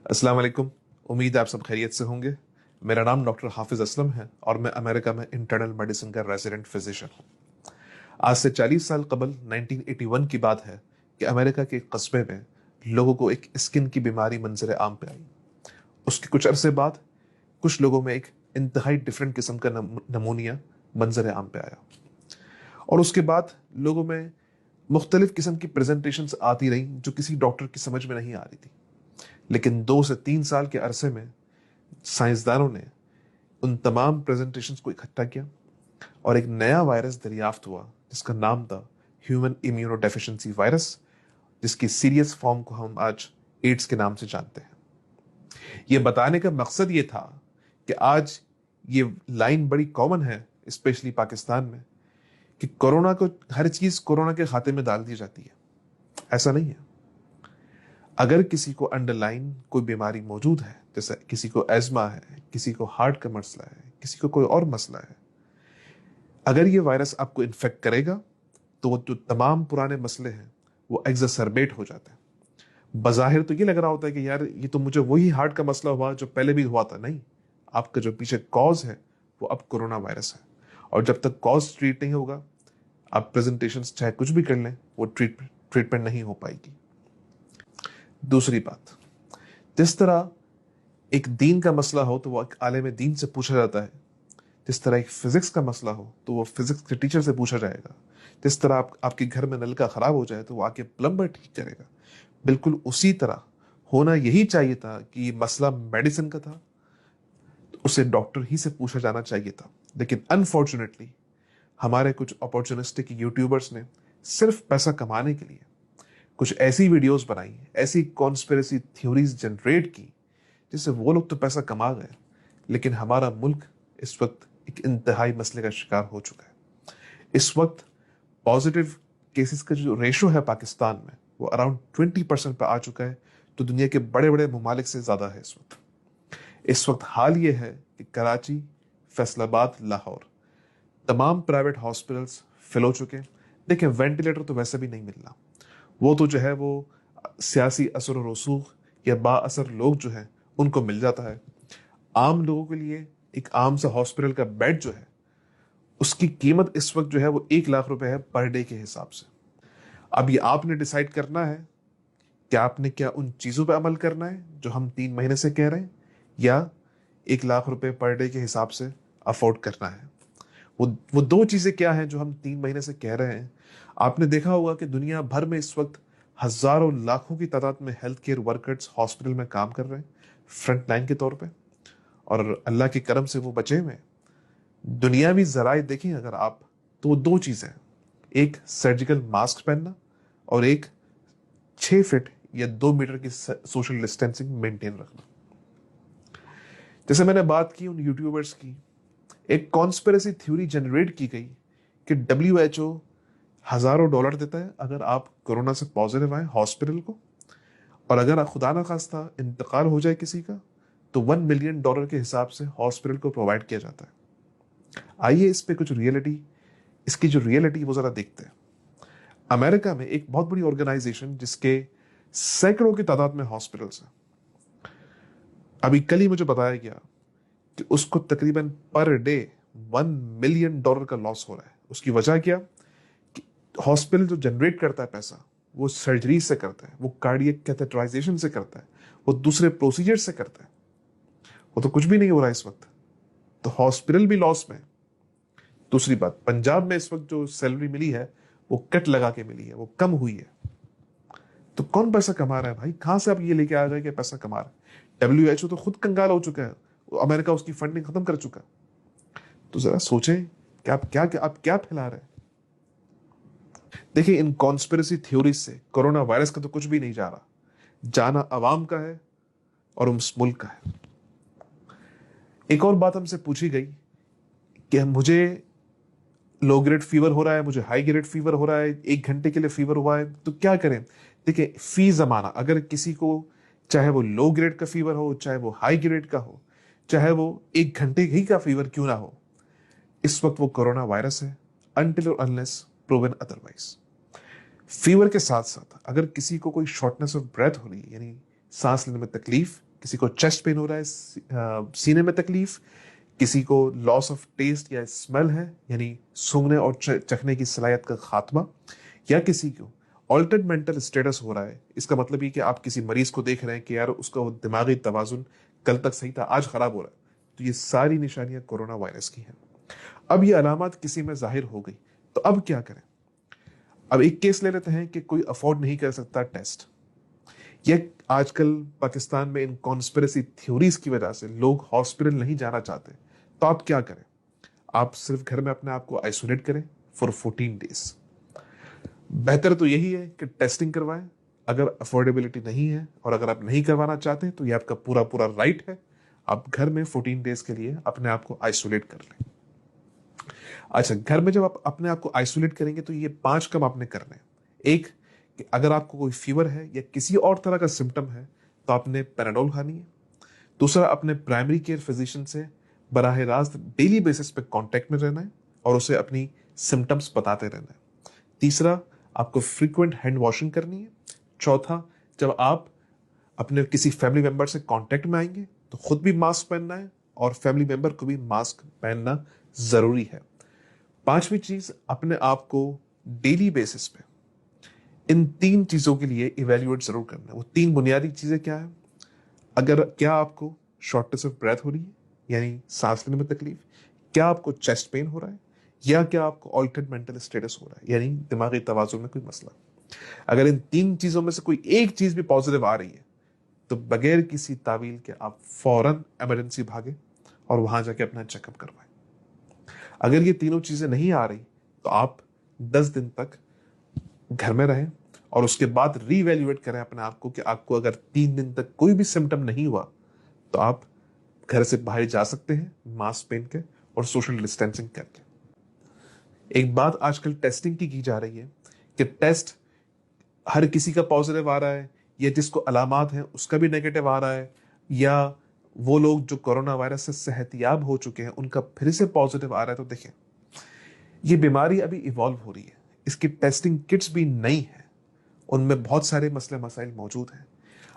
अस्सलाम वालेकुम। उम्मीद है आप सब खैरियत से होंगे। मेरा नाम डॉक्टर हाफिज असलम है और मैं अमेरिका में इंटरनल मेडिसिन का रेजिडेंट फिजिशियन हूँ। आज से 40 साल कबल 1981 की बात है कि अमेरिका के एक कस्बे में लोगों को एक स्किन की बीमारी मंजर आम पे आई। उसके कुछ अरसे बाद कुछ लोगों में एक इंतहाई डिफरेंट किस्म का नमूनिया मंजर आम पे आया और उसके बाद लोगों में मुख्तलिफ किस्म की प्रेजेंटेशंस आती रही जो किसी डॉक्टर की समझ में नहीं आ रही थी। लेकिन 2 से 3 साल के अरसे में साइंसदानों ने उन तमाम प्रेजेंटेशंस को इकट्ठा किया और एक नया वायरस दरियाफ्त हुआ जिसका नाम था ह्यूमन इम्यूनोडेफिशिएंसी वायरस, जिसकी सीरियस फॉर्म को हम आज एड्स के नाम से जानते हैं। यह बताने का मकसद ये था कि आज ये लाइन बड़ी कॉमन है स्पेशली पाकिस्तान में कि कोरोना को हर चीज कोरोना के खाते में डाल दी जाती है। ऐसा नहीं है। अगर किसी को अंडरलाइन कोई बीमारी मौजूद है, जैसे किसी को एज्मा है, किसी को हार्ट का मसला है, किसी को कोई और मसला है, अगर ये वायरस आपको इन्फेक्ट करेगा तो वो जो तमाम पुराने मसले हैं वो एग्जैसरबेट हो जाते हैं। बज़ाहिर तो ये लग रहा होता है कि यार ये तो मुझे वही हार्ट का मसला हुआ जो पहले भी हुआ था। नहीं, आपका जो पीछे कॉज है वो अब कोरोना वायरस है और जब तक कॉज ट्रीट नहीं होगा, आप प्रेजेंटेशन चाहे कुछ भी कर लें, वो ट्रीटमेंट नहीं हो पाएगी। दूसरी बात, जिस तरह एक दीन का मसला हो तो वो एक आलिम दीन से पूछा जाता है, जिस तरह एक फिजिक्स का मसला हो तो वो फिजिक्स के टीचर से पूछा जाएगा, जिस तरह आपके घर में नल का खराब हो जाए तो वो आके प्लम्बर ठीक करेगा, बिल्कुल उसी तरह होना यही चाहिए था कि ये मसला मेडिसिन का था तो उसे डॉक्टर ही से पूछा जाना चाहिए था। लेकिन अनफॉर्चुनेटली हमारे कुछ अपॉर्चुनिस्टिक यूट्यूबर्स ने सिर्फ पैसा कमाने के लिए कुछ ऐसी वीडियोस बनाई, ऐसी कॉन्स्पिरेसी थ्योरीज जनरेट की जिससे वो लोग तो पैसा कमा गए, लेकिन हमारा मुल्क इस वक्त एक इंतहाई मसले का शिकार हो चुका है। इस वक्त पॉजिटिव केसेस का जो रेशो है पाकिस्तान में वो अराउंड 20% पे आ चुका है, तो दुनिया के बड़े बड़े ममालिक से ज्यादा है इस वक्त हाल ये है कि कराची, फैसलाबाद, लाहौर तमाम प्राइवेट हॉस्पिटल्स फिल हो चुके हैं। देखिए, वेंटिलेटर तो वैसे भी नहीं मिलना, वो तो जो है वो सियासी असर और रसूख या बाअसर लोग जो है उनको मिल जाता है। आम लोगों के लिए एक आम सा हॉस्पिटल का बेड जो है उसकी कीमत इस वक्त जो है वो 1 लाख रुपए है पर डे के हिसाब से। अब ये आपने डिसाइड करना है कि आपने क्या उन चीजों पे अमल करना है जो हम 3 महीने से कह रहे हैं, या 1 लाख रुपए पर डे के हिसाब से अफोर्ड करना है। वो दो चीजें क्या हैं जो हम 3 महीने से कह रहे हैं। आपने देखा होगा कि दुनिया भर में इस वक्त हजारों लाखों की तादाद में हेल्थ केयर वर्कर्स हॉस्पिटल में काम कर रहे हैं फ्रंट लाइन के तौर पे, और अल्लाह के करम से वो बचे हुए हैं। दुनियावी जराए देखें अगर आप, तो वो दो चीजें हैं, एक सर्जिकल मास्क पहनना और एक 6 फीट या 2 मीटर की सोशल डिस्टेंसिंग मेंटेन रखना। जैसे मैंने बात की उन यूट्यूबर्स की, एक कॉन्स्पिरेसी थ्योरी जनरेट की गई कि WHO हजारों डॉलर देता है अगर आप कोरोना से पॉजिटिव आए हॉस्पिटल को, और अगर खुदा ना खास्ता इंतकाल हो जाए किसी का तो $1 मिलियन के हिसाब से हॉस्पिटल को प्रोवाइड किया जाता है। आइए इस पे कुछ रियलिटी, इसकी जो रियलिटी वो जरा देखते हैं। अमेरिका में एक बहुत बड़ी ऑर्गेनाइजेशन जिसके सैकड़ों की तादाद में हॉस्पिटल्स हैं, अभी कल ही मुझे बताया गया कि उसको तकरीबन पर डे $1 मिलियन का लॉस हो रहा है। उसकी वजह क्या? कि हॉस्पिटल जो जनरेट करता है पैसा वो सर्जरी से करता है, वो कार्डियक कैथेटराइजेशन से करता है, वो दूसरे प्रोसीजर से करता है। वो तो कुछ भी नहीं हो रहा है इस वक्त, तो हॉस्पिटल भी लॉस में। दूसरी बात, पंजाब में इस वक्त जो सैलरी मिली है वो कट लगा के मिली है, वो कम हुई है। तो कौन पैसा कमा रहा है भाई? कहां से आप ये लेके आ गए कि पैसा कमा रहा है? WHO तो खुद कंगाल हो चुका है, अमेरिका उसकी फंडिंग खत्म कर चुका। तो जरा सोचें कि आप क्या फैला रहे हैं। देखिए, इन कॉन्स्पिरेसी थ्योरीज से कोरोना वायरस का तो कुछ भी नहीं जा रहा, जाना अवाम का है और उस मुल्क का है। एक और बात हमसे पूछी गई कि मुझे लो ग्रेड फीवर हो रहा है, मुझे हाई ग्रेड फीवर हो रहा है, 1 घंटे के लिए फीवर हुआ है, तो क्या करें? देखिए, फी जमाना, अगर किसी को चाहे वो लो ग्रेड का फीवर हो, चाहे वो हाई ग्रेड का हो, चाहे वो 1 घंटे ही का फीवर क्यों ना हो, इस वक्त वो कोरोना वायरस है अनटिल और अनलेस प्रूवन अदरवाइज। फीवर के साथ साथ अगर किसी को कोई शॉर्टनेस ऑफ ब्रेथ हो रही है, यानी सांस लेने में तकलीफ, किसी को चेस्ट पेन हो रहा है, सीने में तकलीफ, किसी को लॉस ऑफ टेस्ट या स्मेल है, यानी सूंघने और चखने की सलाहियत का खात्मा, या किसी को ऑल्टर्ड मेंटल स्टेटस हो रहा है। इसका मतलब ये कि आप किसी मरीज को देख रहे हैं कि यार उसका दिमागी तवाजुन कल तक सही था, आज खराब हो रहा है। तो ये सारी निशानियां कोरोना वायरस की हैं। अब ये अलामत किसी में जाहिर हो गई तो अब क्या करें? अब एक केस ले लेते हैं कि कोई अफोर्ड नहीं कर सकता टेस्ट। ये आजकल पाकिस्तान में इन कॉन्स्पिरेसी थ्योरीज की वजह से लोग हॉस्पिटल नहीं जाना चाहते। तो आप क्या करें? आप सिर्फ घर में अपने आप को आइसोलेट करें फॉर 14 डेज। बेहतर तो यही है कि टेस्टिंग करवाएं। अगर अफोर्डेबिलिटी नहीं है और अगर आप नहीं करवाना चाहते तो ये आपका पूरा पूरा राइट है। आप घर में 14 डेज के लिए अपने आप को आइसोलेट कर लें। अच्छा, घर में जब आप अपने आप को आइसोलेट करेंगे तो ये 5 काम आपने करने हैं। एक, कि अगर आपको कोई फीवर है या किसी और तरह का सिम्टम है तो आपने पैराडोल खानी है। दूसरा, अपने प्राइमरी केयर फिजिशियन से बराह रास्त डेली बेसिस पे कांटेक्ट में रहना है और उसे अपनी सिम्टम्स बताते रहना है। तीसरा, आपको फ्रीक्वेंट हैंड वॉशिंग करनी है। चौथा, जब आप अपने किसी फैमिली मेंबर से कांटेक्ट में आएंगे तो खुद भी मास्क पहनना है और फैमिली मेंबर को भी मास्क पहनना जरूरी है। पांचवी चीज, अपने आप को डेली बेसिस पे इन 3 चीजों के लिए इवेल्युएट जरूर करना है। वो 3 बुनियादी चीजें क्या है? अगर क्या आपको शॉर्टनेस ऑफ ब्रेथ हो रही है, यानी सांस लेने में तकलीफ, क्या आपको चेस्ट पेन हो रहा है, या क्या आपको ऑल्टर्ड मेंटल स्टेटस हो रहा है, यानी दिमागी तवाजुन में कोई मसला। अगर इन 3 चीजों में से कोई एक चीज भी पॉजिटिव आ रही है तो बगैर किसी तावील के आप फौरन इमरजेंसी भागे और वहां जाके अपना चेकअप करवाएं। अगर ये तीनों चीजें नहीं आ रही तो आप 10 दिन तक घर में रहें और उसके बाद रीवैल्यूएट करें अपने आप को कि आपको अगर 3 दिन तक कोई भी सिम्टम नहीं हुआ तो आप घर से बाहर जा सकते हैं मास्क पहन के और सोशल डिस्टेंसिंग करके। एक बात आजकल टेस्टिंग की जा रही है कि टेस्ट हर किसी का पॉजिटिव आ रहा है, या जिसको अलामात हैं उसका भी नेगेटिव आ रहा है, या वो लोग जो कोरोना वायरस से सेहतयाब हो चुके हैं उनका फिर से पॉजिटिव आ रहा है। तो देखें, ये बीमारी अभी इवॉल्व हो रही है, इसकी टेस्टिंग किट्स भी नई है, उनमें बहुत सारे मसले मसाइल मौजूद हैं।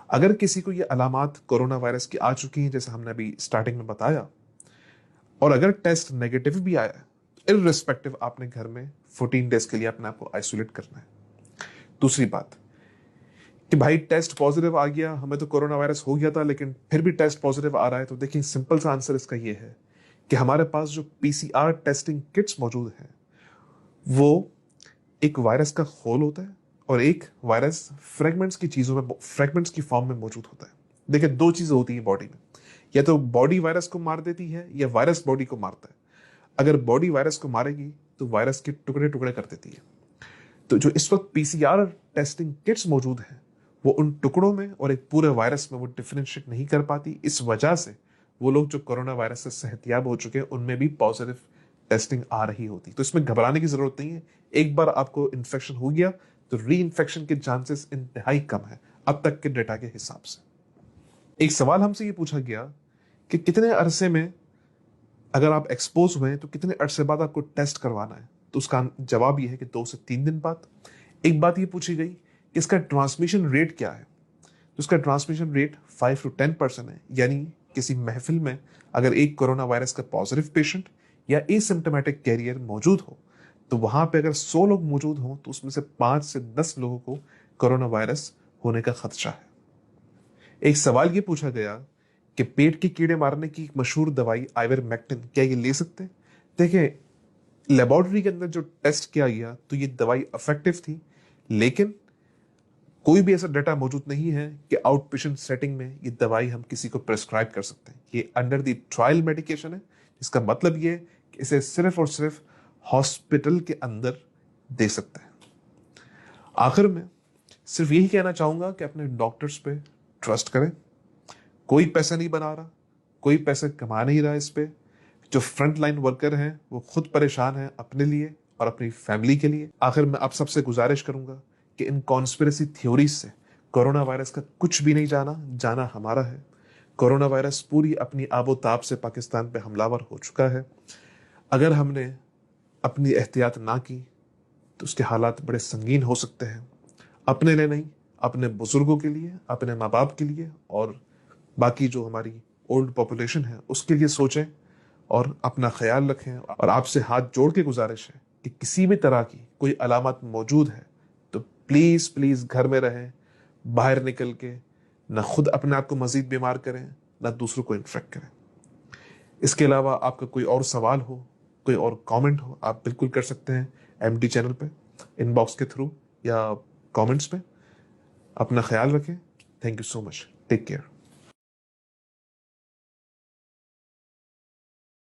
अगर किसी को ये अलामात कोरोना वायरस की आ चुकी हैं जैसे हमने अभी स्टार्टिंग में बताया, और अगर टेस्ट नेगेटिव भी आया तो इररिस्पेक्टिव आपने घर में 14 डेज के लिए अपने आप को आइसोलेट करना है। दूसरी बात कि भाई टेस्ट पॉजिटिव आ गया, हमें तो कोरोना वायरस हो गया था लेकिन फिर भी टेस्ट पॉजिटिव आ रहा है, तो देखिए सिंपल सा आंसर इसका ये है कि हमारे पास जो पीसीआर टेस्टिंग किट्स मौजूद हैं वो एक वायरस का होल होता है और एक वायरस फ्रेगमेंट्स की फॉर्म में मौजूद होता है। देखिए, 2 चीजें होती है बॉडी में, या तो बॉडी वायरस को मार देती है या वायरस बॉडी को मारता है। अगर बॉडी वायरस को मारेगी तो वायरस के टुकड़े टुकड़े कर देती है। तो जो इस वक्त पीसीआर टेस्टिंग किट्स मौजूद हैं वो उन टुकड़ों में और एक पूरे वायरस में वो डिफरेंशिएट नहीं कर पाती। इस वजह से वो लोग जो कोरोना वायरस से सेहतयाब हो चुके हैं उनमें भी पॉजिटिव टेस्टिंग आ रही होती। तो इसमें घबराने की जरूरत नहीं है। एक बार आपको इन्फेक्शन हो गया तो री इन्फेक्शन के चांसेस इंतहाई कम है अब तक के डेटा के हिसाब से। एक सवाल हमसे ये पूछा गया कि कितने अरसे में अगर आप एक्सपोज हुए तो कितने अरसे बाद आपको टेस्ट करवाना है? तो उसका जवाब ये है कि 2 से 3 दिन बाद। एक बात ये पूछी गई कि इसका ट्रांसमिशन रेट क्या है? तो इसका ट्रांसमिशन रेट 5 to 10% है, यानी किसी महफिल में अगर एक कोरोना वायरस का पॉजिटिव पेशेंट या एसिम्प्टोमेटिक कैरियर मौजूद हो तो वहां पे अगर 100 लोग मौजूद हों तो उसमें से 5 से 10 लोगों को कोरोना वायरस होने का खदशा है। एक सवाल ये पूछा गया कि पेट के कीड़े मारने की मशहूर दवाई आइवरमेक्टिन क्या ये ले सकते हैं? देखिए, लेबोरेटरी के अंदर जो टेस्ट किया गया तो ये दवाई इफेक्टिव थी, लेकिन कोई भी ऐसा डाटा मौजूद नहीं है कि आउट पेशेंट सेटिंग में ये दवाई हम किसी को प्रेस्क्राइब कर सकते हैं। ये अंडर द ट्रायल मेडिकेशन है। इसका मतलब ये कि इसे सिर्फ और सिर्फ हॉस्पिटल के अंदर दे सकते हैं। आखिर में सिर्फ यही कहना चाहूंगा कि अपने डॉक्टर्स पे ट्रस्ट करें। कोई पैसा नहीं बना रहा, कोई पैसे कमा नहीं रहा इस पे। जो फ्रंट लाइन वर्कर हैं वो खुद परेशान हैं अपने लिए और अपनी फैमिली के लिए। आखिर में आप सबसे गुजारिश करूंगा कि इन कॉन्स्पिरेसी थ्योरीज से कोरोना वायरस का कुछ भी नहीं जाना हमारा है। कोरोना वायरस पूरी अपनी आबोताब से पाकिस्तान पे हमलावर हो चुका है। अगर हमने अपनी एहतियात ना की तो उसके हालात बड़े संगीन हो सकते हैं, अपने लिए नहीं, अपने बुजुर्गों के लिए, अपने माँ बाप के लिए और बाकी जो हमारी ओल्ड पॉपुलेशन है उसके लिए सोचें और अपना ख्याल रखें। और आपसे हाथ जोड़ के गुजारिश है कि किसी भी तरह की कोई अलामत मौजूद है तो प्लीज़ प्लीज़ घर में रहें, बाहर निकल के ना खुद अपने आप को मज़ीद बीमार करें ना दूसरों को इन्फेक्ट करें। इसके अलावा आपका कोई और सवाल हो, कोई और कमेंट हो, आप बिल्कुल कर सकते हैं एमडी चैनल पे, इनबॉक्स के थ्रू या कमेंट्स पे। अपना ख्याल रखें। Thank you so much. Take care.